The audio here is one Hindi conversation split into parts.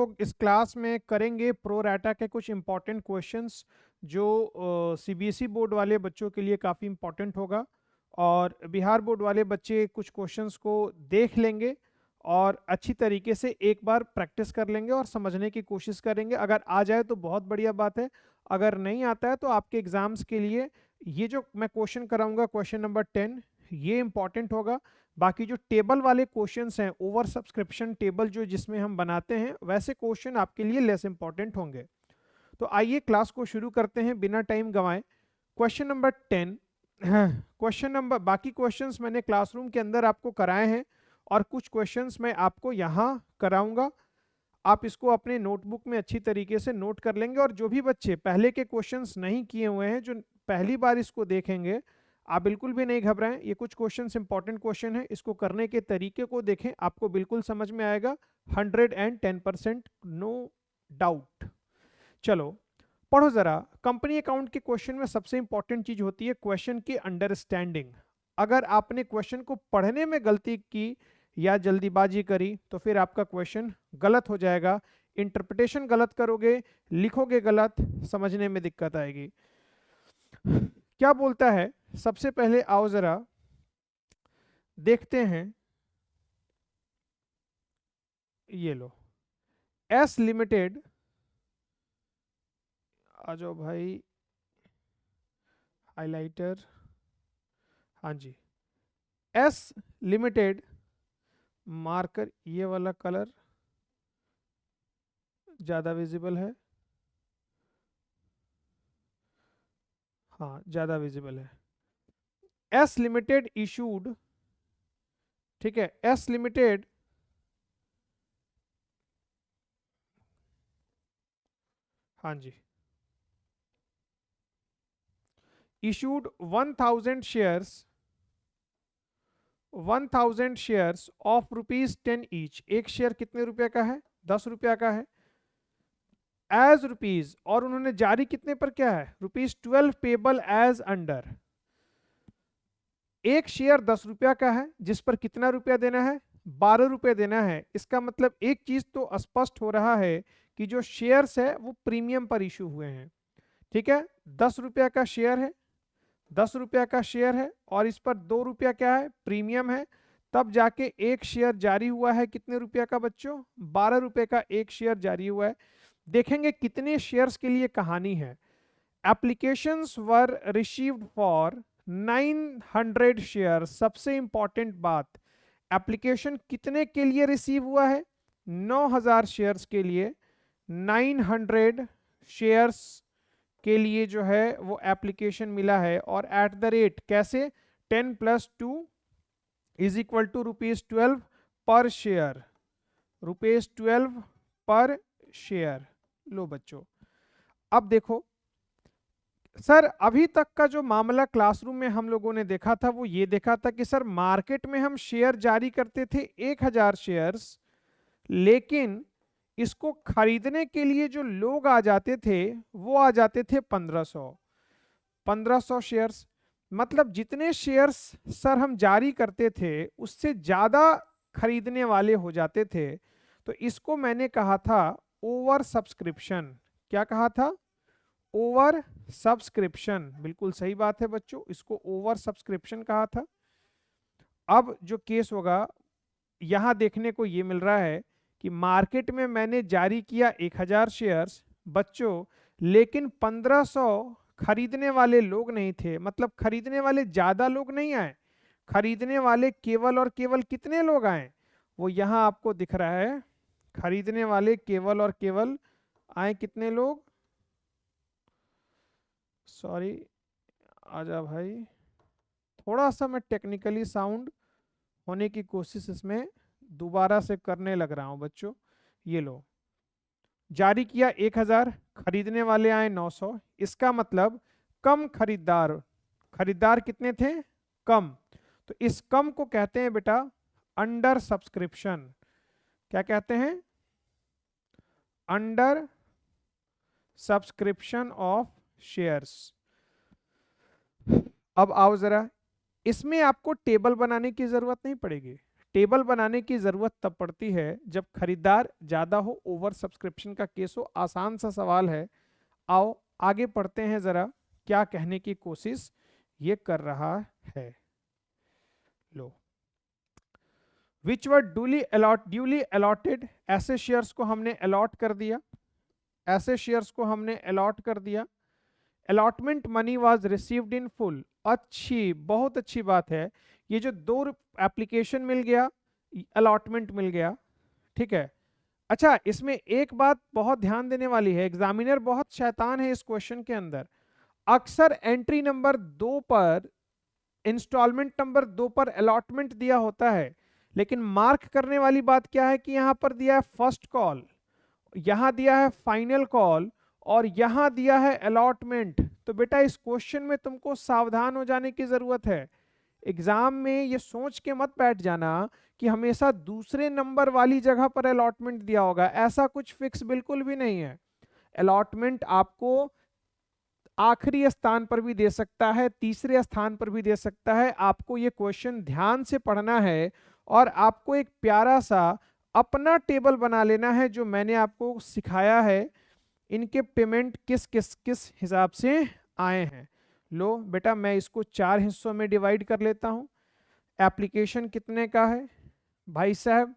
लोग इस क्लास में करेंगे प्रो राटा के कुछ इम्पोर्टेंट क्वेश्चंस जो सीबीएसई बोर्ड वाले बच्चों के लिए काफ़ी इम्पोर्टेंट होगा, और बिहार बोर्ड वाले बच्चे कुछ क्वेश्चंस को देख लेंगे और अच्छी तरीके से एक बार प्रैक्टिस कर लेंगे और समझने की कोशिश करेंगे। अगर आ जाए तो बहुत बढ़िया बात है, अगर नहीं आता है तो आपके एग्जाम्स के लिए ये जो मैं क्वेश्चन कराऊंगा, क्वेश्चन नंबर 10, ये इंपॉर्टेंट होगा। बाकी जो टेबल वाले क्वेश्चंस हैं, ओवर सब्सक्रिप्शन टेबल जो जिसमें हम बनाते हैं, वैसे क्वेश्चन आपके लिए लेस इंपॉर्टेंट होंगे। तो आइए क्लास को शुरू करते हैं बिना टाइम गंवाए। Question number 10। क्वेश्चन नंबर, बाकी क्वेश्चंस मैंने क्लासरूम के अंदर आपको कराए हैं और कुछ क्वेश्चंस मैं आपको यहाँ कराऊंगा। आप इसको अपने नोटबुक में अच्छी तरीके से नोट कर लेंगे, और जो भी बच्चे पहले के क्वेश्चंस नहीं किए हुए हैं, जो पहली बार इसको देखेंगे, आप बिल्कुल भी नहीं घबराएं। ये कुछ क्वेश्चंस इंपॉर्टेंट क्वेश्चन है, इसको करने के तरीके को देखें, आपको बिल्कुल समझ में आएगा 110%, नो डाउट। चलो पढ़ो जरा। कंपनी अकाउंट के क्वेश्चन में सबसे इंपॉर्टेंट चीज होती है क्वेश्चन की अंडरस्टैंडिंग। अगर आपने क्वेश्चन को पढ़ने में गलती की या जल्दीबाजी करी तो फिर आपका क्वेश्चन गलत हो जाएगा। इंटरप्रिटेशन गलत करोगे, लिखोगे गलत, समझने में दिक्कत आएगी। क्या बोलता है, सबसे पहले आओ जरा देखते हैं। ये लो, एस लिमिटेड, आ जाओ भाई, हाइलाइटर, हाँ जी, एस लिमिटेड, मार्कर ये वाला कलर ज़्यादा विजिबल है, हाँ ज़्यादा विजिबल है। एस लिमिटेड इशूड, ठीक है, एस लिमिटेड हाँ जी, issued 1000 shares, 1000 shares of ₹10 each. एक शेयर कितने रुपए का है? 10 रुपया का है। एज रुपीज, और उन्होंने जारी कितने पर किया है? ₹12 पेबल एज अंडर। एक शेयर 10 रुपया का है, जिस पर कितना रुपया देना है? 12 रुपये देना है। इसका मतलब एक चीज तो स्पष्ट हो रहा है कि जो शेयर्स है वो प्रीमियम पर इशू हुए हैं। ठीक है, 10 रुपया का शेयर है, 10 रुपया का शेयर है, और इस पर 2 रुपया क्या है? प्रीमियम है। तब जाके एक शेयर जारी हुआ है कितने रुपया का बच्चों? 12 रुपये का एक शेयर जारी हुआ है। देखेंगे कितने शेयर्स के लिए कहानी है। Applications were received for 900 share. सबसे इंपॉर्टेंट बात, एप्लीकेशन कितने के लिए रिसीव हुआ है? 9000 शेयर्स के लिए। 900 शेयर्स के लिए जो है वो एप्लीकेशन मिला है, और एट द रेट कैसे? 10 + 2 = ₹12 पर शेयर, ₹12 पर शेयर। लो बच्चों, अब देखो सर, अभी तक का जो मामला क्लासरूम में हम लोगों ने देखा था वो ये देखा था कि सर मार्केट में हम शेयर जारी करते थे 1000 शेयर्स, लेकिन इसको खरीदने के लिए जो लोग आ जाते थे वो आ जाते थे 1500 शेयर्स। मतलब जितने शेयर्स सर हम जारी करते थे उससे ज्यादा खरीदने वाले हो जाते थे। तो इसको मैंने कहा था ओवर सब्सक्रिप्शन। क्या कहा था? Over subscription. बिल्कुल सही बात है बच्चों, इसको ओवर सब्सक्रिप्शन कहा था। अब जो केस होगा, यहां देखने को ये मिल रहा है कि मार्केट में मैंने जारी किया 1000 शेयर्स बच्चों, लेकिन 1500 खरीदने वाले लोग नहीं थे। मतलब खरीदने वाले ज्यादा लोग नहीं आए, खरीदने वाले केवल और केवल कितने लोग आए? वो यहां आपको दिख रहा है, खरीदने वाले केवल और केवल आए कितने लोग? सॉरी, आजा भाई, थोड़ा सा मैं टेक्निकली साउंड होने की कोशिश इसमें दोबारा से करने लग रहा हूं बच्चों। ये लो, जारी किया 1000, खरीदने वाले आए 900। इसका मतलब कम खरीदार, खरीदार कितने थे? कम। तो इस कम को कहते हैं बेटा अंडर सब्सक्रिप्शन। क्या कहते हैं? Under subscription of shares. अब आओ जरा, इसमें आपको टेबल बनाने की जरूरत नहीं पड़ेगी। टेबल बनाने की जरूरत तब पड़ती है जब खरीदार ज्यादा हो, ओवर सब्सक्रिप्शन का केस हो। आसान सा सवाल है। आओ आगे पढ़ते हैं जरा, क्या कहने की कोशिश ये कर रहा है। लो, विच वर ड्यूली अलॉटेड, ऐसे शेयर्स को हमने अलॉट कर दिया, ऐसे शेयर्स को हमने अलॉट कर दिया। Allotment money was received in full, अच्छी, बहुत अच्छी बात है। ये जो दो एप्लीकेशन मिल गया, अलॉटमेंट मिल गया, ठीक है। अच्छा, इसमें एक बात बहुत ध्यान देने वाली है, एग्जामिनर बहुत शैतान है इस क्वेश्चन के अंदर। अक्सर एंट्री नंबर 2 पर, इंस्टॉलमेंट नंबर 2 पर अलॉटमेंट दिया होता है, लेकिन मार्क करने वाली बात क्या है कि यहां पर दिया है फर्स्ट कॉल, यहां दिया है फाइनल कॉल, और यहां दिया है अलॉटमेंट। तो बेटा इस क्वेश्चन में तुमको सावधान हो जाने की जरूरत है। एग्जाम में ये सोच के मत बैठ जाना कि हमेशा दूसरे नंबर वाली जगह पर अलॉटमेंट दिया होगा, ऐसा कुछ फिक्स बिल्कुल भी नहीं है। अलॉटमेंट आपको आखिरी स्थान पर भी दे सकता है, तीसरे स्थान पर भी दे सकता है। आपको ये क्वेश्चन ध्यान से पढ़ना है और आपको एक प्यारा सा अपना टेबल बना लेना है जो मैंने आपको सिखाया है, इनके पेमेंट किस किस किस हिसाब से आए हैं। लो बेटा, मैं इसको 4 हिस्सों में डिवाइड कर लेता हूं। एप्लीकेशन कितने का है भाई साहब?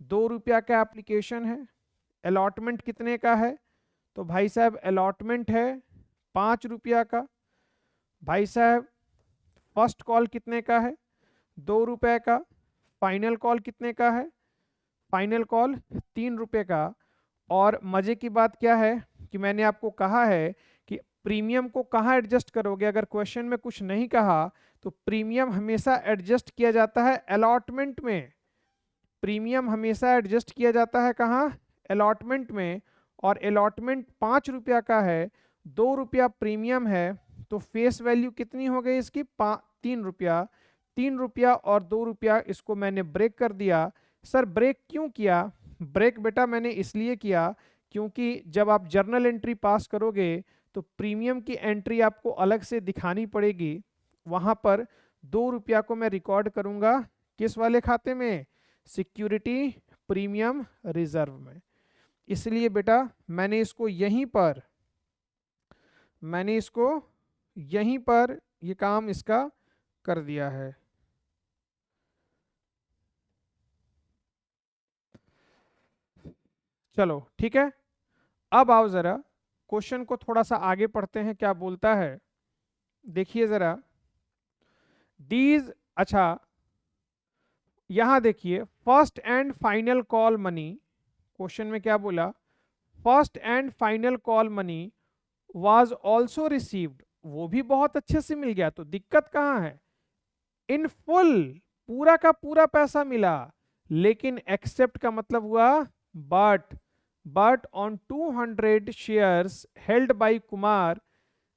2 रुपया का एप्लीकेशन है। अलॉटमेंट कितने का है? तो भाई साहब अलॉटमेंट है 5 रुपया का। भाई साहब फर्स्ट कॉल कितने का है? 2 रुपए का। फाइनल कॉल कितने का है? फाइनल कॉल 3 रुपए का। और मजे की बात क्या है कि मैंने आपको कहा है कि प्रीमियम को कहाँ एडजस्ट करोगे, अगर क्वेश्चन में कुछ नहीं कहा तो प्रीमियम हमेशा एडजस्ट किया जाता है अलॉटमेंट में। प्रीमियम हमेशा एडजस्ट किया जाता है कहाँ? अलॉटमेंट में। और अलॉटमेंट 5 रुपया का है, 2 रुपया प्रीमियम है, तो फेस वैल्यू कितनी हो गई इसकी? 3 रुपया। 3 रुपया और 2 रुपया इसको मैंने ब्रेक कर दिया। सर ब्रेक क्यों किया? ब्रेक बेटा मैंने इसलिए किया क्योंकि जब आप जर्नल एंट्री पास करोगे तो प्रीमियम की एंट्री आपको अलग से दिखानी पड़ेगी। वहां पर 2 रुपया को मैं रिकॉर्ड करूंगा किस वाले खाते में? सिक्योरिटी प्रीमियम रिजर्व में। इसलिए बेटा मैंने इसको यहीं पर ये काम इसका कर दिया है। चलो ठीक है, अब आओ जरा क्वेश्चन को थोड़ा सा आगे पढ़ते हैं, क्या बोलता है देखिए जरा। दीज, अच्छा यहां देखिए, first and final call money, question में क्या बोला? First and final call money was also received, वो भी बहुत अच्छे से मिल गया। तो दिक्कत कहां है? इन फुल, पूरा का पूरा पैसा मिला, लेकिन एक्सेप्ट का मतलब हुआ but on 200 shares held by Kumar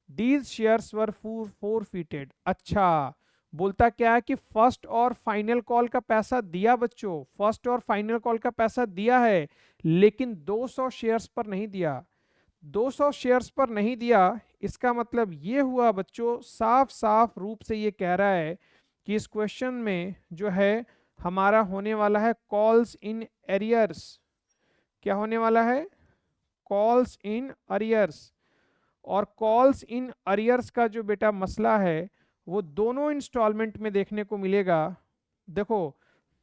these shares were forfeited. अच्छा, बोलता क्या है कि फर्स्ट और फाइनल कॉल का पैसा दिया बच्चों, फर्स्ट और फाइनल कॉल का पैसा दिया है, लेकिन 200 शेयर्स पर नहीं दिया। 200 शेयर्स पर नहीं दिया, इसका मतलब ये हुआ बच्चों, साफ साफ रूप से ये कह रहा है कि इस क्वेश्चन में जो है हमारा होने वाला है कॉल्स इन एरियर्स। क्या होने वाला है? Calls in arrears. और कॉल्स इन अरियर्स का जो बेटा मसला है वो दोनों इंस्टॉलमेंट में देखने को मिलेगा। देखो,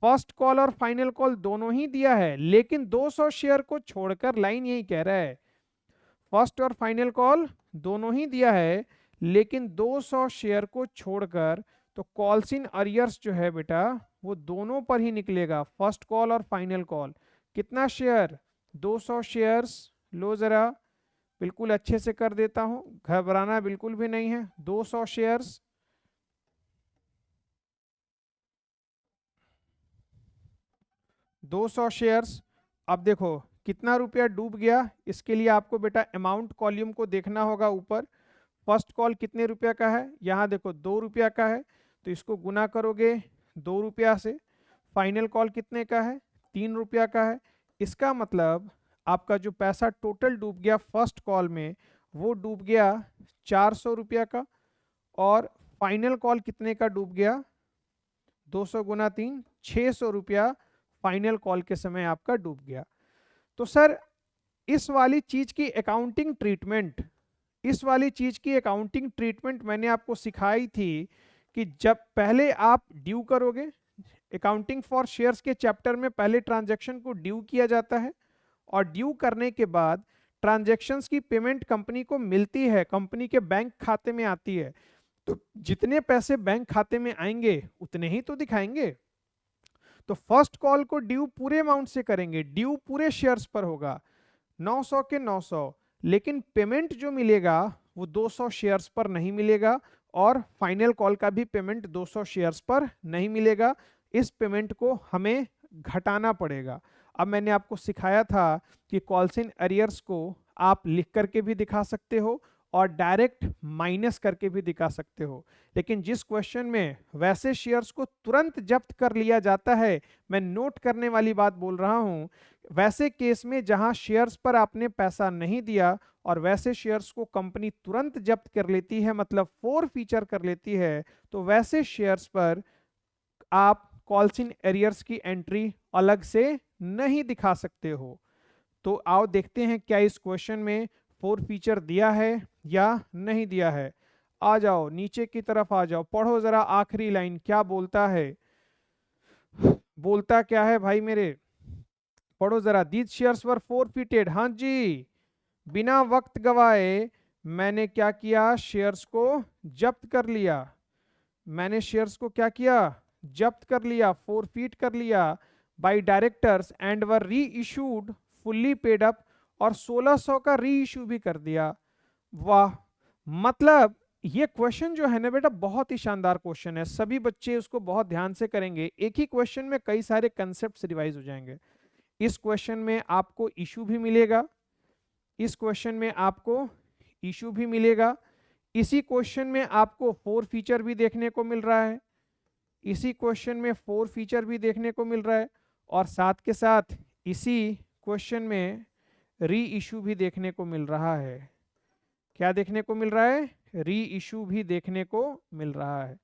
फर्स्ट कॉल और फाइनल कॉल दोनों ही दिया है, लेकिन 200 शेयर को छोड़कर, लाइन यही कह रहा है फर्स्ट और फाइनल कॉल दोनों ही दिया है, लेकिन 200 शेयर को छोड़कर, तो कॉल्स इन अरियर्स जो है बेटा वो दोनों पर ही निकलेगा, फर्स्ट कॉल और फाइनल कॉल। कितना शेयर? 200 शेयर्स। लो जरा बिल्कुल अच्छे से कर देता हूं, घबराना बिल्कुल भी नहीं है। 200 शेयर्स, 200 शेयर्स। अब देखो कितना रुपया डूब गया, इसके लिए आपको बेटा अमाउंट कॉल्यूम को देखना होगा ऊपर। फर्स्ट कॉल कितने रुपया का है? यहाँ देखो 2 रुपया का है, तो इसको गुना करोगे 2 रुपया से। फाइनल कॉल कितने का है? 3 रुपया का है। इसका मतलब आपका जो पैसा टोटल डूब गया फर्स्ट कॉल में, वो डूब गया 400 रुपया का। और फाइनल कॉल कितने का डूब गया? 200 गुना 3, 600 रुपया फाइनल कॉल के समय आपका डूब गया। तो सर इस वाली चीज की अकाउंटिंग ट्रीटमेंट, इस वाली चीज की अकाउंटिंग ट्रीटमेंट मैंने आपको सिखाई थी कि जब पहले आप ड्यू करोगे, अकाउंटिंग फॉर शेयर्स के चैप्टर में पहले ट्रांजैक्शन को ड्यू किया जाता है और ड्यू करने के बाद ट्रांजैक्शंस की पेमेंट कंपनी को मिलती है, कंपनी के बैंक खाते में आती है। तो जितने पैसे बैंक खाते में आएंगे उतने ही तो दिखाएंगे। तो फर्स्ट कॉल को ड्यू पूरे अमाउंट से करेंगे, ड्यू पूरे शेयर्स पर होगा 900 के 900, लेकिन पेमेंट जो मिलेगा वो 200 शेयर्स पर नहीं मिलेगा और फाइनल कॉल का भी पेमेंट 200 शेयर्स पर नहीं मिलेगा। इस पेमेंट को हमें घटाना पड़ेगा। अब मैंने आपको सिखाया था कि कॉल्स इन अरियर्स को आप लिख करके भी दिखा सकते हो और डायरेक्ट माइनस करके भी दिखा सकते हो, लेकिन जिस क्वेश्चन में वैसे शेयर्स को तुरंत जब्त कर लिया जाता है, मैं नोट करने वाली बात बोल रहा हूं, वैसे केस में जहां शेयर्स पर आपने पैसा नहीं दिया और वैसे शेयर्स को कंपनी तुरंत जब्त कर लेती है, मतलब फोर फीचर कर लेती है, तो वैसे शेयर्स पर आप कॉल्स इन एरियर्स की एंट्री अलग से नहीं दिखा सकते हो। तो आओ देखते हैं क्या इस क्वेश्चन में फोर फीचर दिया है या नहीं दिया है। आ जाओ नीचे की तरफ आ जाओ, पढ़ो जरा आखिरी लाइन क्या बोलता है। बोलता क्या है भाई मेरे, पढ़ो जरा। दीज शेयर्स वर फोरफिटेड, हाँ जी, बिना वक्त गवाए मैंने क्या किया, शेयर्स को जब्त कर लिया। मैंने शेयर्स को क्या किया, जब्त कर लिया, फोरफीट कर लिया बाय डायरेक्टर्स एंड वर री इशूड फुल्ली पेड अप, और 1600 का री इशू भी कर दिया। वाह, मतलब ये क्वेश्चन जो है ना बेटा बहुत ही शानदार क्वेश्चन है, सभी बच्चे उसको बहुत ध्यान से करेंगे। एक ही क्वेश्चन में कई सारे कंसेप्ट रिवाइज हो जाएंगे। इस क्वेश्चन में आपको इशू भी मिलेगा, इस क्वेश्चन में आपको इशू भी मिलेगा, इसी क्वेश्चन में आपको फोर फीचर भी देखने को मिल रहा है, इसी क्वेश्चन में फोर फीचर भी देखने को मिल रहा है, और साथ के साथ इसी क्वेश्चन में री इशू भी देखने को मिल रहा है। क्या देखने को मिल रहा है, री इशू भी देखने को मिल रहा है।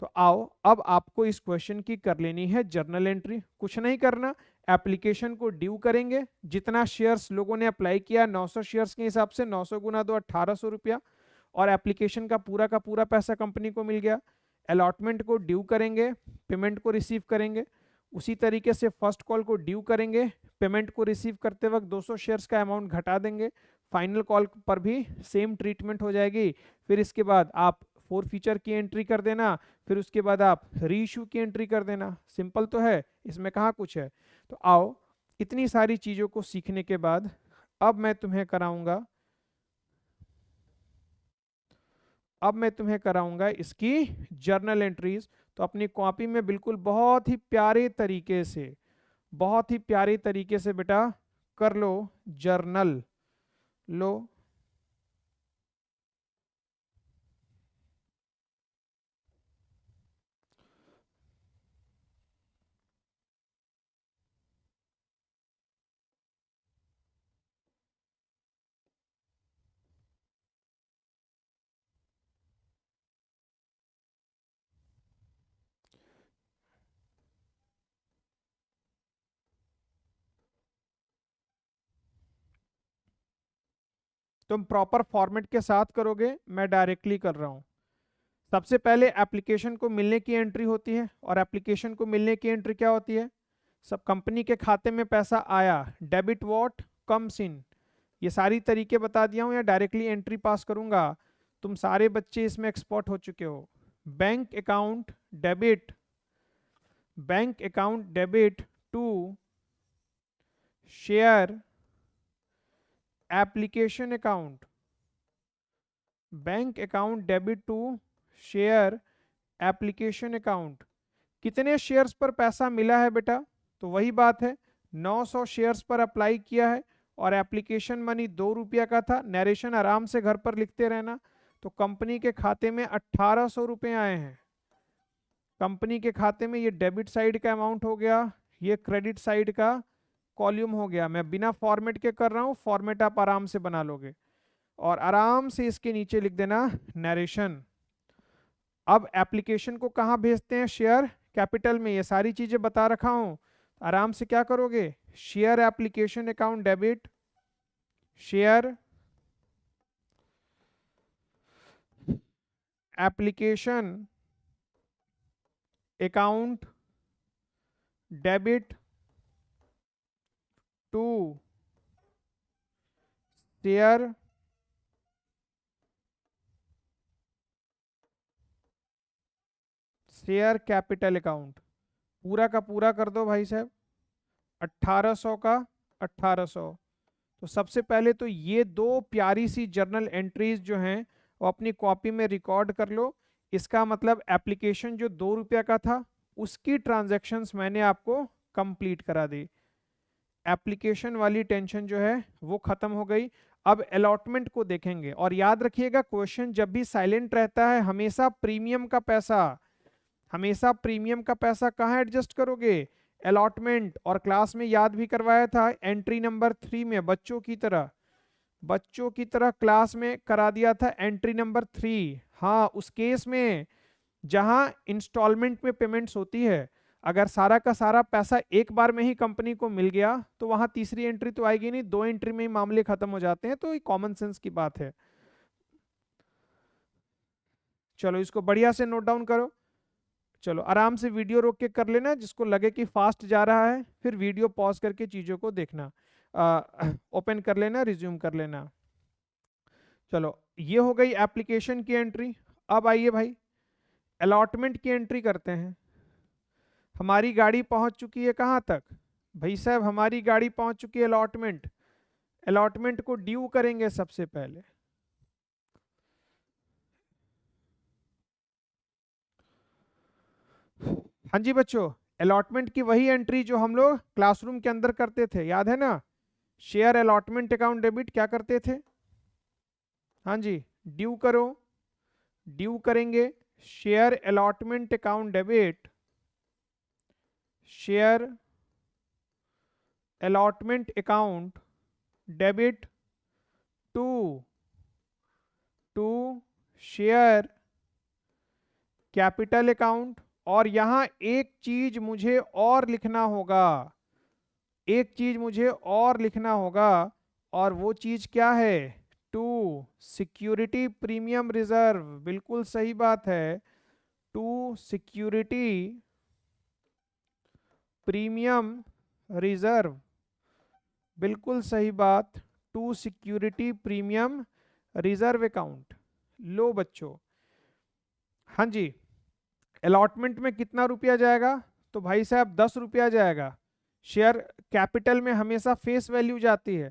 तो आओ अब आपको इस क्वेश्चन की कर लेनी है जर्नल एंट्री। कुछ नहीं करना, एप्लीकेशन को ड्यू करेंगे, जितना शेयर्स लोगों ने अप्लाई किया 900 शेयर्स के हिसाब से 900 गुना 2 1800 रुपया, और एप्लीकेशन का पूरा पैसा कंपनी को मिल गया। अलॉटमेंट को ड्यू करेंगे, पेमेंट को रिसीव करेंगे। उसी तरीके से फर्स्ट कॉल को ड्यू करेंगे, पेमेंट को रिसीव करते वक्त 200 शेयर्स का अमाउंट घटा देंगे। फाइनल कॉल पर भी सेम ट्रीटमेंट हो जाएगी। फिर इसके बाद आप फोर फीचर की एंट्री कर देना, फिर उसके बाद आप री इशू की एंट्री कर देना। सिंपल तो है, इसमें कहाँ कुछ है। तो आओ इतनी सारी चीज़ों को सीखने के बाद अब मैं तुम्हें कराऊंगा, अब मैं तुम्हें कराऊंगा इसकी जर्नल एंट्रीज। तो अपनी कॉपी में बिल्कुल बहुत ही प्यारे तरीके से, बहुत ही प्यारे तरीके से बेटा कर लो जर्नल। लो तुम प्रॉपर फॉर्मेट के साथ करोगे, मैं डायरेक्टली कर रहा हूँ। सबसे पहले एप्लीकेशन को मिलने की एंट्री होती है, और एप्लीकेशन को मिलने की एंट्री क्या होती है, सब कंपनी के खाते में पैसा आया, डेबिट व्हाट कम्स इन, ये सारी तरीके बता दिया हूँ या डायरेक्टली एंट्री पास करूंगा। तुम सारे बच्चे इसमें एक्सपर्ट हो चुके हो। Bank account debit, bank account debit to share application account, bank account debit to share application account. कितने शेयर्स पर पैसा मिला है बेटा, तो वही बात है 900 शेयर्स पर अप्लाई किया है और एप्लीकेशन मनी 2 रुपया का था। नरेशन आराम से घर पर लिखते रहना। तो कंपनी के खाते में 1800 रुपये आए हैं। कंपनी के खाते में ये डेबिट साइड का अमाउंट हो गया, ये क्रेडिट साइड का कॉल्यूम हो गया। मैं बिना फॉर्मेट के कर रहा हूँ, फॉर्मेट आप आराम से बना लोगे, और आराम से इसके नीचे लिख देना नरेशन। अब एप्लीकेशन को कहाँ भेजते हैं, शेयर कैपिटल में, ये सारी चीजें बता रखा हूं। आराम से क्या करोगे, share application account debit, share application account debit to share share capital account, पूरा का पूरा कर दो भाई साहब, 1800 का 1800। तो सबसे पहले तो ये दो प्यारी सी जर्नल एंट्रीज जो हैं वो अपनी कॉपी में रिकॉर्ड कर लो। इसका मतलब एप्लीकेशन जो 2 रुपया का था उसकी ट्रांजैक्शंस मैंने आपको कंप्लीट करा दी, एप्लीकेशन वाली टेंशन जो है वो खत्म हो गई। अब अलॉटमेंट को देखेंगे, और याद रखिएगा क्वेश्चन जब भी साइलेंट रहता है हमेशा प्रीमियम का पैसा, हमेशा प्रीमियम का पैसा कहाँ एडजस्ट करोगे, अलॉटमेंट। और क्लास में याद भी करवाया था एंट्री नंबर 3 में, बच्चों की तरह, बच्चों की तरह क्लास में करा दिया था एंट्री नंबर 3। हाँ, उस केस में जहां इंस्टॉलमेंट में पेमेंट्स होती है, अगर सारा का सारा पैसा एक बार में ही कंपनी को मिल गया तो वहां तीसरी एंट्री तो आएगी नहीं, 2 एंट्री में ही मामले खत्म हो जाते हैं। तो ये कॉमन सेंस की बात है। चलो इसको बढ़िया से नोट डाउन करो। चलो आराम से वीडियो रोक के कर लेना, जिसको लगे कि फास्ट जा रहा है फिर वीडियो पॉज करके चीज़ों को देखना, ओपन कर लेना, रिज्यूम कर लेना। चलो ये हो गई एप्लीकेशन की एंट्री। अब आइए भाई अलॉटमेंट की एंट्री करते हैं। हमारी गाड़ी पहुंच चुकी है कहाँ तक भाई साहब, हमारी गाड़ी पहुंच चुकी है अलॉटमेंट। अलॉटमेंट को ड्यू करेंगे सबसे पहले। हाँ जी बच्चों, अलॉटमेंट की वही एंट्री जो हम लोग क्लासरूम के अंदर करते थे, याद है ना, शेयर अलॉटमेंट अकाउंट डेबिट क्या करते थे, हाँ जी, ड्यू करो, ड्यू करेंगे share allotment account debit, share allotment account debit to to share capital account. और यहां एक चीज मुझे और लिखना होगा, एक चीज मुझे और लिखना होगा, और वो चीज क्या है, टू सिक्योरिटी प्रीमियम रिजर्व। बिल्कुल सही बात है, टू सिक्योरिटी प्रीमियम रिजर्व, बिल्कुल सही बात, to security premium reserve account. लो बच्चों, हाँ जी, अलॉटमेंट में कितना रुपया जाएगा, तो भाई साहब 10 रुपया जाएगा। शेयर कैपिटल में हमेशा फेस वैल्यू जाती है,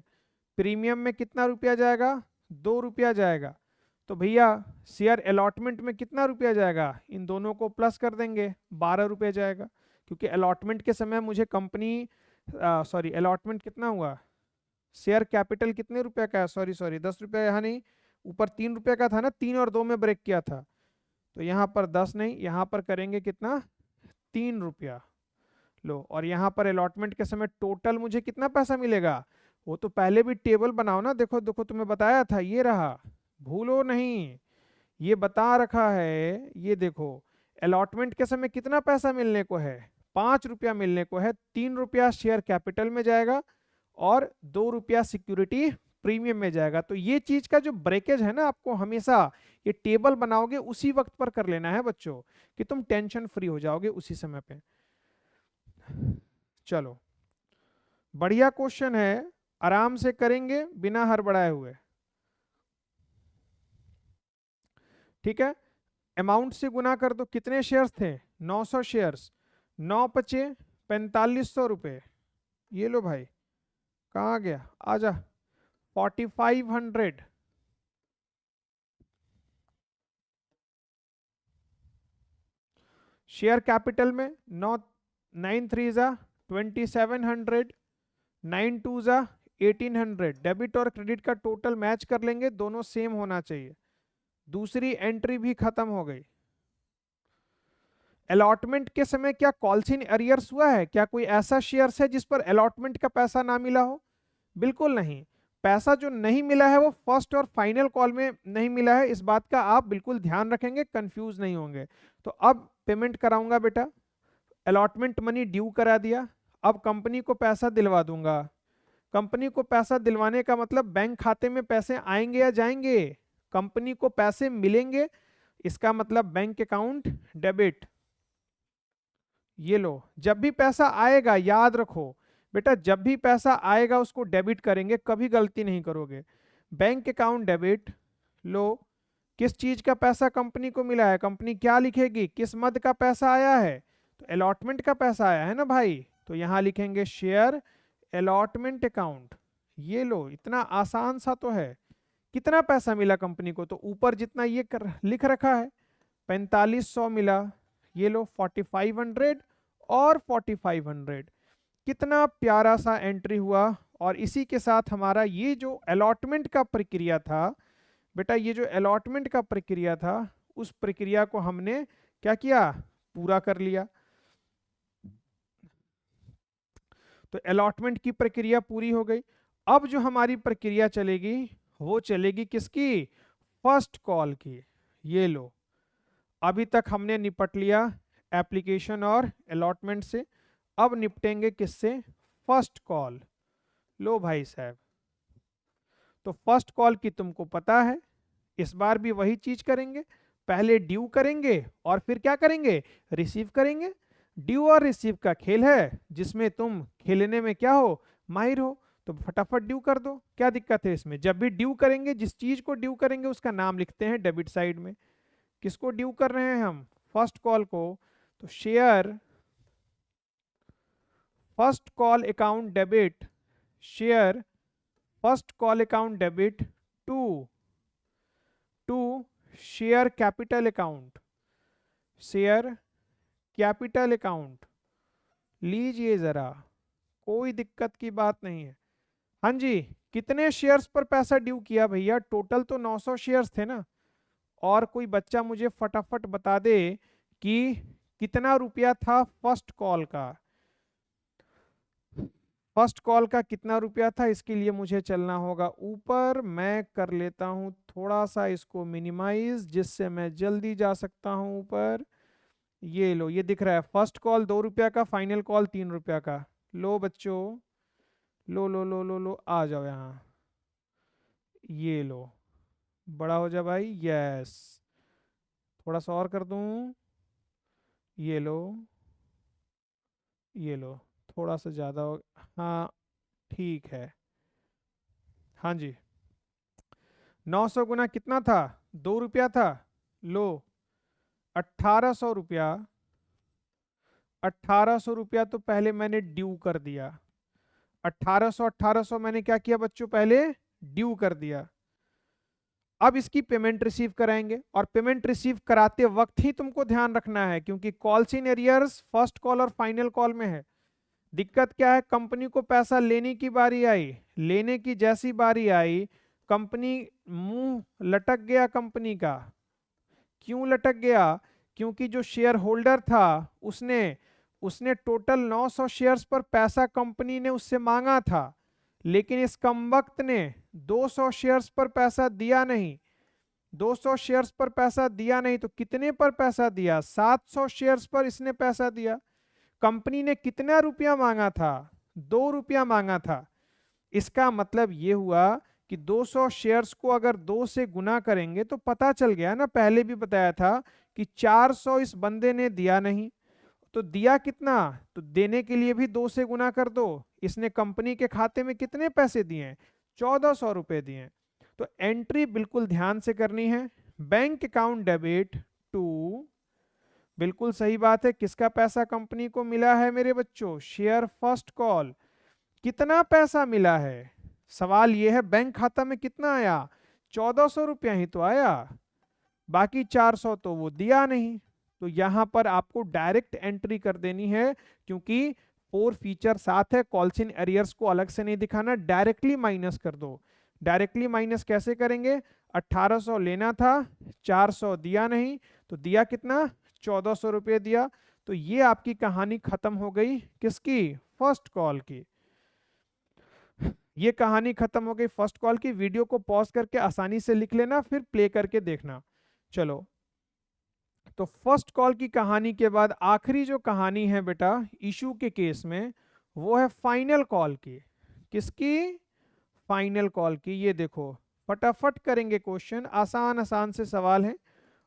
प्रीमियम में कितना रुपया जाएगा, 2 रुपया जाएगा। तो भैया शेयर अलॉटमेंट में कितना रुपया जाएगा, इन दोनों को प्लस कर देंगे, 12 रुपया जाएगा। क्योंकि अलॉटमेंट के समय मुझे कंपनी, सॉरी अलॉटमेंट कितना हुआ, शेयर कैपिटल कितने रुपए का है, सॉरी सॉरी 10 रुपया, यहाँ नहीं, ऊपर 3 रुपये का था ना, 3 और 2 में ब्रेक किया था, तो यहाँ पर 10 नहीं, यहाँ पर करेंगे कितना, 3 रुपया। लो, और यहाँ पर अलॉटमेंट के समय टोटल मुझे कितना पैसा मिलेगा, वो तो पहले भी टेबल बनाओ ना, देखो देखो तुम्हें बताया था, ये रहा, भूलो नहीं, ये बता रखा है, ये देखो अलॉटमेंट के समय कितना पैसा मिलने को है, 5 रुपया मिलने को है, 3 रुपया शेयर कैपिटल में जाएगा और 2 रुपया सिक्योरिटी प्रीमियम में जाएगा। तो ये चीज का जो ब्रेकेज है ना, आपको हमेशा ये टेबल बनाओगे उसी वक्त पर कर लेना है बच्चों, कि तुम टेंशन फ्री हो जाओगे उसी समय पे। चलो बढ़िया क्वेश्चन है, आराम से करेंगे बिना हड़बड़ाए हुए, ठीक है। अमाउंट से गुना कर दो, कितने शेयर्स थे, 900 शेयर्स, 9 पचे 4500 रुपए, ये लो भाई, कहाँ गया, आजा, 4500। शेयर कैपिटल में 9 3 2700, 9 2 1800। डेबिट और क्रेडिट का टोटल मैच कर लेंगे, दोनों सेम होना चाहिए। दूसरी एंट्री भी खत्म हो गई। अलॉटमेंट के समय क्या कॉल्स इन अरियर्स हुआ है, क्या कोई ऐसा शेयर्स है जिस पर अलॉटमेंट का पैसा ना मिला हो, बिल्कुल नहीं। पैसा जो नहीं मिला है वो फर्स्ट और फाइनल कॉल में नहीं मिला है, इस बात का आप बिल्कुल ध्यान रखेंगे, कंफ्यूज नहीं होंगे। तो अब पेमेंट कराऊंगा बेटा, अलॉटमेंट मनी ड्यू करा दिया, अब कंपनी को पैसा दिलवा दूंगा। कंपनी को पैसा दिलवाने का मतलब बैंक खाते में पैसे आएंगे या जाएंगे? कंपनी को पैसे मिलेंगे, इसका मतलब बैंक अकाउंट डेबिट। ये लो, जब भी पैसा आएगा याद रखो बेटा, जब भी पैसा आएगा उसको डेबिट करेंगे, कभी गलती नहीं करोगे। Bank account debit. लो, किस चीज का पैसा कंपनी को मिला है, कंपनी क्या लिखेगी, किस मद का पैसा आया है? तो अलॉटमेंट का पैसा आया है ना भाई, तो यहां लिखेंगे शेयर अलॉटमेंट अकाउंट। ये लो, इतना आसान सा तो है। कितना पैसा मिला कंपनी को, तो ऊपर जितना ये लिख रखा है 4500 मिला। ये लो 4500 और 4500, कितना प्यारा सा एंट्री हुआ। और इसी के साथ हमारा ये जो अलॉटमेंट का प्रक्रिया था बेटा, ये जो अलॉटमेंट का प्रक्रिया था उस प्रक्रिया को हमने क्या किया, पूरा कर लिया। तो अलॉटमेंट की प्रक्रिया पूरी हो गई। अब जो हमारी प्रक्रिया चलेगी वो चलेगी किसकी, फर्स्ट कॉल की। ये लो, अभी तक हमने निपट लिया एप्लीकेशन और अलॉटमेंट से, अब निपटेंगे किससे, फर्स्ट कॉल। लो भाई साहब, तो फर्स्ट कॉल की तुमको पता है, इस बार भी वही चीज करेंगे, पहले ड्यू करेंगे और फिर क्या करेंगे, रिसीव करेंगे। ड्यू और रिसीव का खेल है जिसमें तुम खेलने में क्या हो, माहिर हो, तो फटाफट ड्यू कर दो, क्या दिक्कत है इसमें। जब भी ड्यू करेंगे, जिस चीज को ड्यू करेंगे उसका नाम लिखते हैं डेबिट साइड में। किसको ड्यू कर रहे हैं हम, फर्स्ट कॉल को, तो share first call account debit, share first call account debit to to share capital account, share capital account. लीजिए जरा, कोई दिक्कत की बात नहीं है। हाँ जी, कितने शेयर्स पर पैसा ड्यू किया भैया, टोटल तो 900 शेयर्स थे ना। और कोई बच्चा मुझे फटाफट बता दे कि कितना रुपया था फर्स्ट कॉल का, फर्स्ट कॉल का कितना रुपया था। इसके लिए मुझे चलना होगा ऊपर, मैं कर लेता हूं थोड़ा सा इसको मिनिमाइज जिससे मैं जल्दी जा सकता हूं ऊपर। ये लो, ये दिख रहा है फर्स्ट कॉल 2 रुपया का, फाइनल कॉल 3 रुपया का। लो बच्चों, लो लो लो लो लो, आ जाओ यहाँ। ये लो, बड़ा हो जा भाई, यस, थोड़ा सा और कर दूं। ये लो, ये लो, थोड़ा सा ज़्यादा हो, हाँ ठीक है। हाँ जी, 900 गुना कितना था, 2 रुपया था। लो, 1800 रुपया, 1800 रुपया तो पहले मैंने ड्यू कर दिया। 1800 मैंने क्या किया बच्चों, पहले ड्यू कर दिया। अब इसकी पेमेंट रिसीव कराएंगे, और पेमेंट रिसीव कराते वक्त ही तुमको ध्यान रखना है, क्योंकि calls in arrears first call और फाइनल कॉल में है। दिक्कत क्या है, कंपनी को पैसा लेने की बारी आई, लेने की जैसी बारी आई, कंपनी मुंह लटक गया कंपनी का। क्यों लटक गया, क्योंकि जो शेयर होल्डर था उसने उसने टोटल 900 शेयर्स पर पैसा कंपनी ने उससे मांगा था, लेकिन इस कमबख्त ने 200 शेयर्स पर पैसा दिया नहीं। 200 शेयर्स पर पैसा दिया नहीं तो कितने पर पैसा दिया, 700 शेयर्स पर इसने पैसा दिया। कंपनी ने कितना रुपया मांगा था, 2 रुपया मांगा था। इसका मतलब ये हुआ कि 200 शेयर्स को अगर 2 से गुना करेंगे तो पता चल गया ना, पहले भी बताया था कि 400 इस बंदे ने दिया नहीं, तो दिया कितना, तो देने के लिए भी 2 से गुना कर दो। इसने कंपनी के खाते में कितने पैसे दिए, 1400 रुपए दिए। तो एंट्री बिल्कुल ध्यान से करनी है, बैंक अकाउंट डेबिट टू, बिल्कुल सही बात है, किसका पैसा कंपनी को मिला है मेरे बच्चों, शेयर फर्स्ट कॉल। कितना पैसा मिला है, सवाल यह है बैंक खाता में कितना आया, 1400 रुपया ही तो आया, बाकी 400 तो वो दिया नहीं। तो यहां पर आपको डायरेक्ट एंट्री कर देनी है, क्योंकि 4 फीचर साथ है, कॉल्स इन एरियर्स को अलग से नहीं दिखाना, डायरेक्टली माइनस कर दो। डायरेक्टली माइनस कैसे करेंगे, 1800 लेना था, 400 दिया नहीं, तो दिया कितना, 1400 रुपये दिया। तो ये आपकी कहानी खत्म हो गई, किसकी, फर्स्ट कॉल की। ये कहानी खत्म हो गई फर्स्ट कॉल की। वीडियो को पॉज करके आसानी से लिख लेना, फिर प्ले करके देखना। चलो तो फर्स्ट कॉल की कहानी के बाद आखिरी जो कहानी है बेटा इशू के केस में, वो है फाइनल कॉल की। किसकी? फाइनल कॉल की। ये देखो फटाफट करेंगे क्वेश्चन, आसान आसान से सवाल है।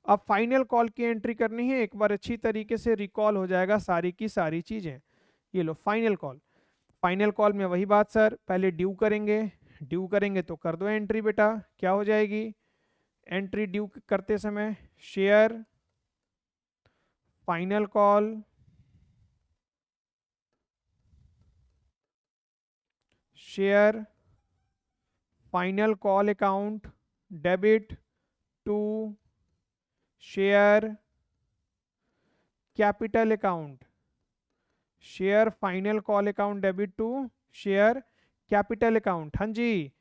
अब फाइनल कॉल की एंट्री करनी है, एक बार अच्छी तरीके से रिकॉल हो जाएगा सारी की सारी चीजें। ये लो फाइनल कॉल। फाइनल कॉल में वही बात सर, पहले ड्यू करेंगे। ड्यू करेंगे तो कर दो एंट्री बेटा, क्या हो जाएगी एंट्री ड्यू करते समय? Share final call share final call account debit to share capital account. Share final call account debit to share capital account. हाँ जी,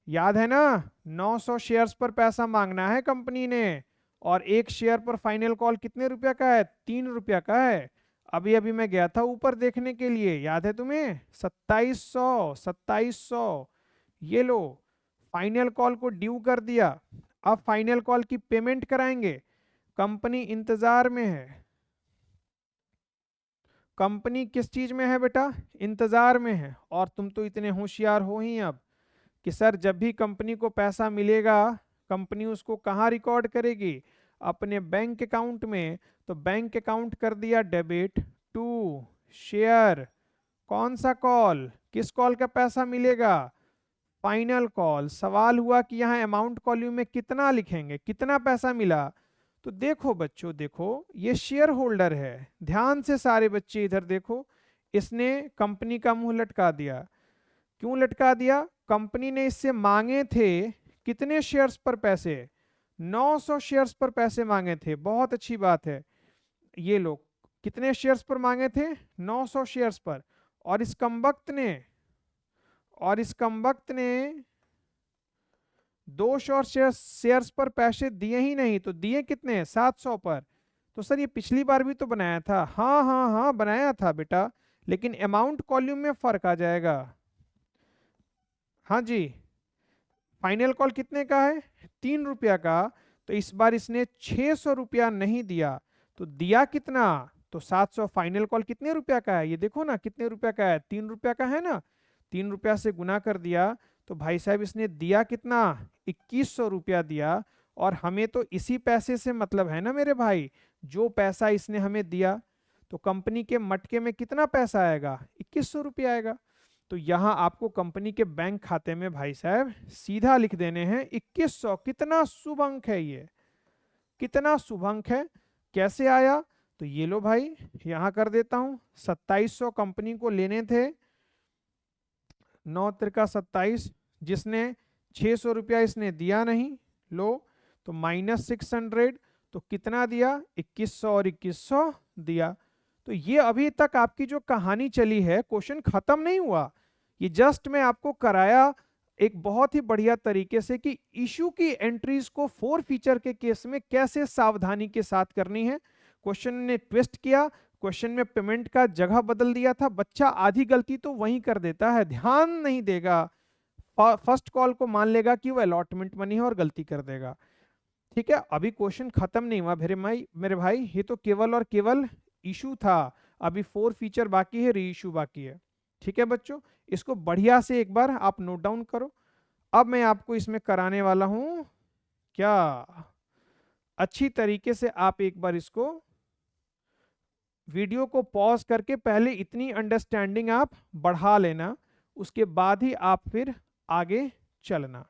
याद है ना, 900 शेयर्स पर पैसा मांगना है कंपनी ने, और एक शेयर पर फाइनल कॉल कितने रुपया का है? 3 रुपया का है। अभी अभी मैं गया था ऊपर देखने के लिए, याद है तुम्हें? 2700 2700। ये लो फाइनल कॉल को ड्यू कर दिया। अब फाइनल कॉल की पेमेंट कराएंगे। कंपनी इंतजार में है। कंपनी किस चीज में है बेटा? इंतजार में है। और तुम तो इतने होशियार हो ही अब कि सर जब भी कंपनी को पैसा मिलेगा, कंपनी उसको कहाँ रिकॉर्ड करेगी? अपने बैंक अकाउंट में। तो बैंक अकाउंट कर दिया डेबिट टू शेयर कौन सा कॉल? किस कॉल का पैसा मिलेगा? Final call. सवाल हुआ कि यहाँ अमाउंट कॉलम में कितना लिखेंगे, कितना पैसा मिला? तो देखो बच्चों, देखो ये शेयर होल्डर है, ध्यान से सारे बच्चे इधर देखो। इसने कंपनी का मुंह लटका दिया। क्यों लटका दिया? कंपनी ने इससे मांगे थे कितने शेयर्स पर पैसे? 900 शेयर्स पर पैसे मांगे थे। बहुत अच्छी बात है। ये लोग कितने शेयर्स पर मांगे थे? 900 शेयर्स पर। और इस कमबख्त ने 200 शेयर्स पर पैसे दिए ही नहीं, तो दिए कितने? 700 पर। तो सर ये पिछली बार भी तो बनाया था। हाँ हाँ हाँ बनाया था बेटा, लेकिन अमाउंट कॉल्यूम में फर्क आ जाएगा। हाँ जी, फाइनल कॉल कितने का है? 3 रुपया का। तो इस बार इसने 600 रुपया नहीं दिया, तो दिया कितना? तो 700। फाइनल कॉल कितने रुपया का है? ये देखो ना कितने रुपया का है, 3 रुपया का है ना। 3 रुपया से गुना कर दिया, तो भाई साहब इसने दिया कितना? 2100 रुपया दिया। और हमें तो इसी पैसे से मतलब है ना मेरे भाई, जो पैसा इसने हमें दिया। तो कंपनी के मटके में कितना पैसा आएगा? 2100 रुपया आएगा। तो यहां आपको कंपनी के बैंक खाते में भाई साहब सीधा लिख देने हैं 2100। कितना शुभ अंक है ये, कितना शुभ अंक है। कैसे आया? तो ये लो भाई, यहां कर देता हूं। 2700 कंपनी को लेने थे, 9 त्रिका 27, जिसने 600 रुपया इसने दिया नहीं। लो, तो -600। तो कितना दिया? 2100 और 2100 दिया। तो ये अभी तक आपकी जो कहानी चली है, क्वेश्चन खत्म नहीं हुआ। ये जस्ट मैं आपको कराया एक बहुत ही बढ़िया तरीके से कि इशू की एंट्रीज को 4 फीचर के केस में कैसे सावधानी के साथ करनी है। क्वेश्चन ने ट्विस्ट किया, क्वेश्चन में पेमेंट का जगह बदल दिया था। बच्चा आधी गलती तो वहीं कर देता है, ध्यान नहीं देगा। फर्स्ट कॉल को मान लेगा कि वो अलॉटमेंट मनी है और गलती कर देगा। ठीक है, अभी क्वेश्चन खत्म नहीं हुआ मेरे भाई, ये तो केवल और केवल इशू था। अभी 4 फीचर बाकी है, री इशू बाकी है। ठीक है बच्चों, इसको बढ़िया से एक बार आप नोट डाउन करो। अब मैं आपको इसमें कराने वाला हूं क्या, अच्छी तरीके से आप एक बार इसको वीडियो को पॉज करके पहले इतनी अंडरस्टैंडिंग आप बढ़ा लेना, उसके बाद ही आप फिर आगे चलना।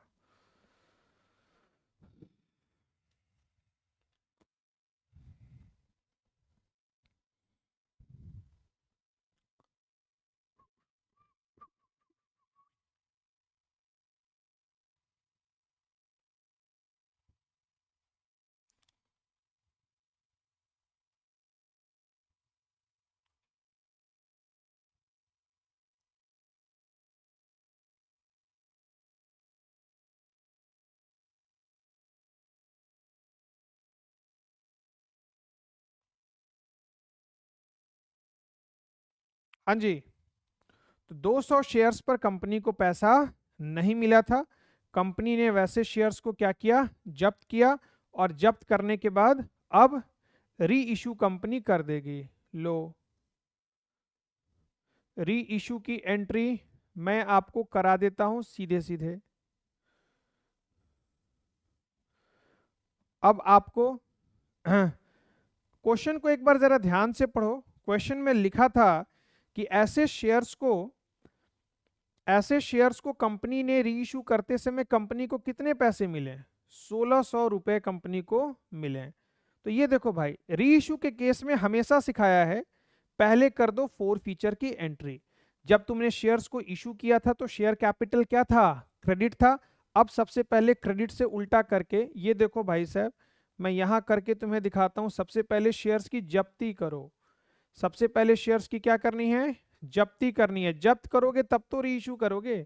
हाँ जी, तो 200 शेयर्स पर कंपनी को पैसा नहीं मिला था। कंपनी ने वैसे शेयर्स को क्या किया? जब्त किया। और जब्त करने के बाद अब री इशू कंपनी कर देगी। लो, री इशू की एंट्री मैं आपको करा देता हूं सीधे सीधे। अब आपको क्वेश्चन को एक बार जरा ध्यान से पढ़ो। क्वेश्चन में लिखा था कि ऐसे शेयर्स को कंपनी ने री इशू करते समय कंपनी को कितने पैसे मिले? 1600 रुपए कंपनी को मिले। तो ये देखो भाई, री इशू के केस में हमेशा सिखाया है पहले कर दो फोर फीचर की एंट्री। जब तुमने शेयर्स को इशू किया था तो शेयर कैपिटल क्या था? क्रेडिट था। अब सबसे पहले क्रेडिट से उल्टा करके, ये देखो भाई साहब, मैं यहां करके तुम्हें दिखाता हूं। सबसे पहले शेयर्स की जब्ती करो। सबसे पहले शेयर्स की क्या करनी है? जब्ती करनी है। जब्त करोगे तब तो री इशू करोगे।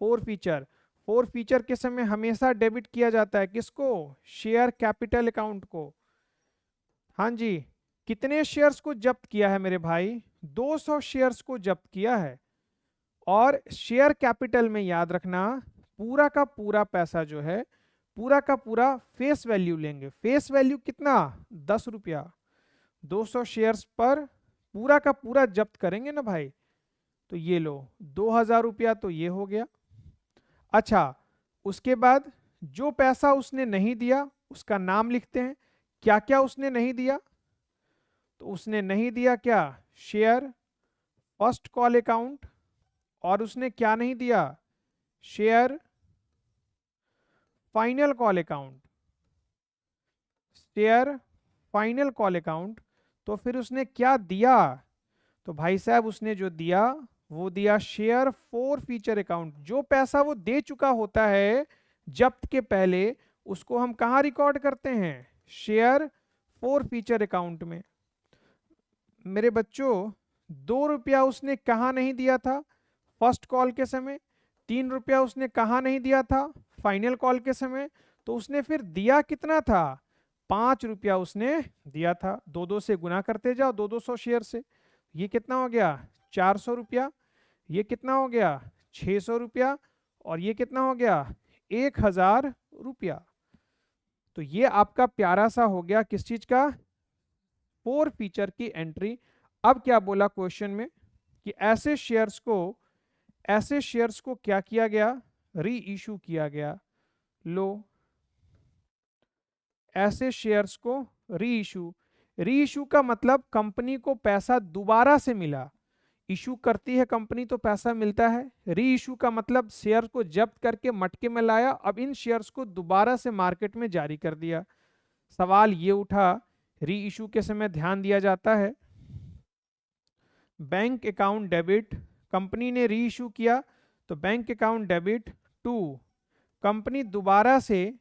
फोर फीचर के समय हमेशा डेबिट किया जाता है किसको? शेयर कैपिटल अकाउंट को। हाँ जी, कितने शेयर्स को जब्त किया है मेरे भाई? 200 शेयर्स को जब्त किया है। और शेयर कैपिटल में याद रखना, पूरा का पूरा पैसा जो है, पूरा का पूरा फेस वैल्यू लेंगे। फेस वैल्यू कितना? 10 रुपया। 200 शेयर्स पर पूरा का पूरा जब्त करेंगे ना भाई। तो ये लो 2000 रुपया, तो ये हो गया। अच्छा, उसके बाद जो पैसा उसने नहीं दिया उसका नाम लिखते हैं। क्या क्या उसने नहीं दिया? तो उसने नहीं दिया क्या? Share first call account. और उसने क्या नहीं दिया? Share final call account. Share final call account. तो फिर उसने क्या दिया? तो भाई साहब उसने जो दिया वो दिया शेयर फोर फीचर अकाउंट। जो पैसा वो दे चुका होता है जब्त के पहले, उसको हम कहाँ रिकॉर्ड करते हैं? शेयर फोर फीचर अकाउंट में। मेरे बच्चों, 2 रुपया उसने कहाँ नहीं दिया था? फर्स्ट कॉल के समय। 3 रुपया उसने कहाँ नहीं दिया था? फाइनल कॉल के समय। तो उसने फिर दिया कितना था? 5 रुपया उसने दिया था। 2-2 से गुना करते जाओ, 2-200 शेयर से। ये कितना हो गया? 400 रुपया। ये कितना हो गया? 600 रुपया। और ये कितना हो गया? 1000 रुपया। तो ये आपका प्यारा सा हो गया किस चीज का? फोर फीचर की एंट्री। अब क्या बोला क्वेश्चन में कि ऐसे शेयर्स को क्या किया गया? री इशू किया गया। लो, ऐसे शेयर्स को री इशू का मतलब कंपनी को पैसा दोबारा से मिला। इशू करती है कंपनी तो पैसा मिलता है। री इशू का मतलब शेयर को जब्त करके मटके में लाया, अब इन शेयर्स को दोबारा से मार्केट में जारी कर दिया। सवाल ये उठा, री इशू के समय ध्यान दिया जाता है बैंक अकाउंट डेबिट। कंपनी ने री इशू किया तो bank account debit to, company दोबारा से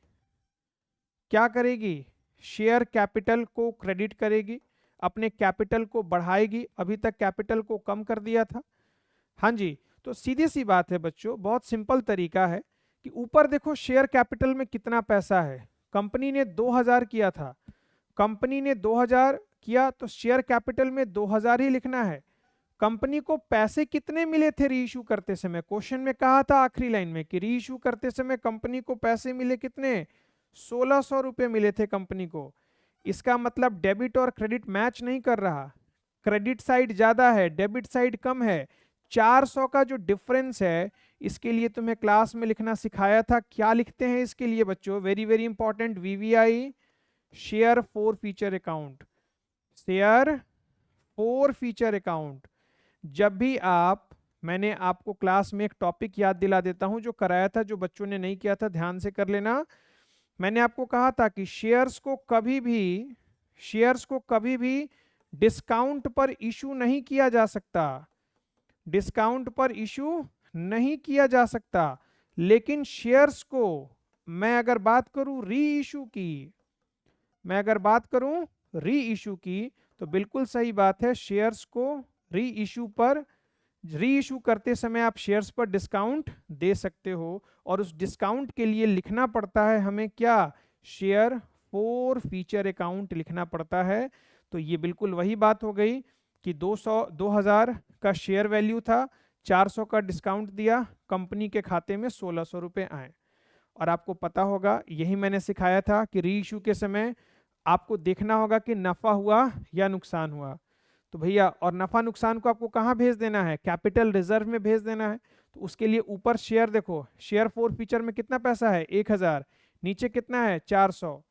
क्या करेगी? शेयर कैपिटल को क्रेडिट करेगी, अपने कैपिटल को बढ़ाएगी। अभी तक कैपिटल को कम कर दिया था। हाँ जी, तो सीधी सी बात है बच्चों, बहुत सिंपल तरीका है कि ऊपर देखो शेयर कैपिटल में कितना पैसा है। कंपनी ने 2000 किया था। कंपनी ने 2000 किया तो शेयर कैपिटल में 2000 ही लिखना है। कंपनी को पैसे कितने मिले थे री इशू करते समय? क्वेश्चन में कहा था आखिरी लाइन में कि री इशू करते समय कंपनी को पैसे मिले कितने? 1600 रुपए मिले थे कंपनी को। इसका मतलब डेबिट और क्रेडिट मैच नहीं कर रहा। क्रेडिट साइड ज्यादा है, डेबिट साइड कम है। 400 का जो डिफरेंस है, इसके लिए तुम्हें क्लास में लिखना सिखाया था। क्या लिखते हैं इसके लिए बच्चों? Very very important, VVI, share forfeiture account. Share forfeiture account. जब भी मैंने आपको क्लास में एक टॉपिक याद दिला देता हूं जो कराया था, जो बच्चों ने नहीं किया था ध्यान से कर लेना। मैंने आपको कहा था कि शेयर्स को कभी भी डिस्काउंट पर इशू नहीं किया जा सकता। डिस्काउंट पर इशू नहीं किया जा सकता। लेकिन शेयर्स को मैं अगर बात करूं री इशू की, तो बिल्कुल सही बात है। शेयर्स को री इशू करते समय आप शेयर्स पर डिस्काउंट दे सकते हो, और उस डिस्काउंट के लिए लिखना पड़ता है हमें क्या? शेयर फोर फीचर अकाउंट लिखना पड़ता है। तो ये बिल्कुल वही बात हो गई कि 2000 का शेयर वैल्यू था, 400 का डिस्काउंट दिया, कंपनी के खाते में 1600 रुपए आए। और आपको पता होगा, यही मैंने सिखाया था कि री इशू के समय आपको देखना होगा कि नफा हुआ या नुकसान हुआ। तो भैया, और नफा नुकसान को आपको कहाँ भेज देना है, कैपिटल रिजर्व में भेज देना है। तो उसके लिए ऊपर शेयर देखो, शेयर फोर फीचर में कितना पैसा है 1000, नीचे कितना है 400।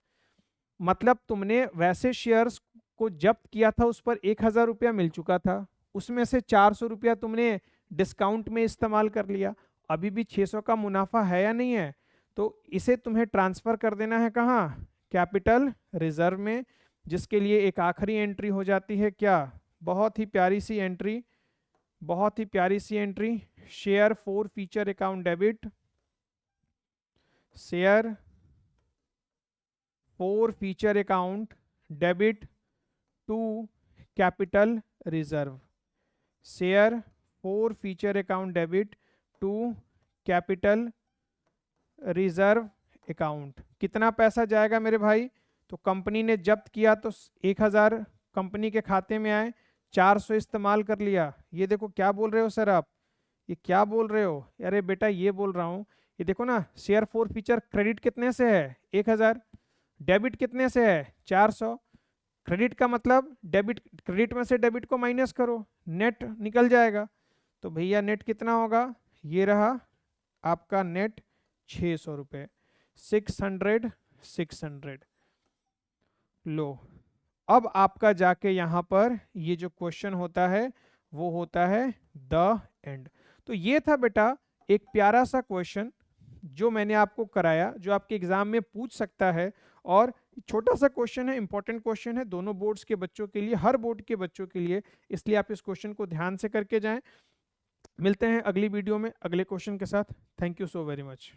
मतलब तुमने वैसे शेयर्स को जब्त किया था, उस पर 1000 रुपया मिल चुका था, उसमें से 400 रुपया तुमने डिस्काउंट में इस्तेमाल कर लिया, अभी भी 600 का मुनाफा है या नहीं है। तो इसे तुम्हें ट्रांसफर कर देना है कहाँ, कैपिटल रिजर्व में, जिसके लिए एक आखिरी एंट्री हो जाती है क्या, बहुत ही प्यारी सी एंट्री, बहुत ही प्यारी सी entry, share forfeiture account debit, share forfeiture account debit to capital reserve, share forfeiture account debit to capital reserve account. कितना पैसा जाएगा मेरे भाई, तो कंपनी ने जब्त किया तो 1000 कंपनी के खाते में आए, 400 इस्तेमाल कर लिया। ये देखो क्या बोल रहे हो सर आप, ये क्या बोल रहे हो, अरे बेटा ये बोल रहा हूँ, ये देखो ना, शेयर फोर फीचर क्रेडिट कितने से है 1000, डेबिट कितने से है 400। क्रेडिट का मतलब डेबिट, क्रेडिट में से डेबिट को माइनस करो, नेट निकल जाएगा। तो भैया नेट कितना होगा, ये रहा आपका नेट 600 रुपये, 600। लो, अब आपका जाके यहाँ पर ये जो क्वेश्चन होता है वो होता है द एंड। तो ये था बेटा एक प्यारा सा क्वेश्चन जो मैंने आपको कराया, जो आपके एग्जाम में पूछ सकता है। और छोटा सा क्वेश्चन है, इंपॉर्टेंट क्वेश्चन है दोनों बोर्ड्स के बच्चों के लिए, हर बोर्ड के बच्चों के लिए, इसलिए आप इस क्वेश्चन को ध्यान से करके जाएं। मिलते हैं अगली वीडियो में अगले क्वेश्चन के साथ। Thank you so very much.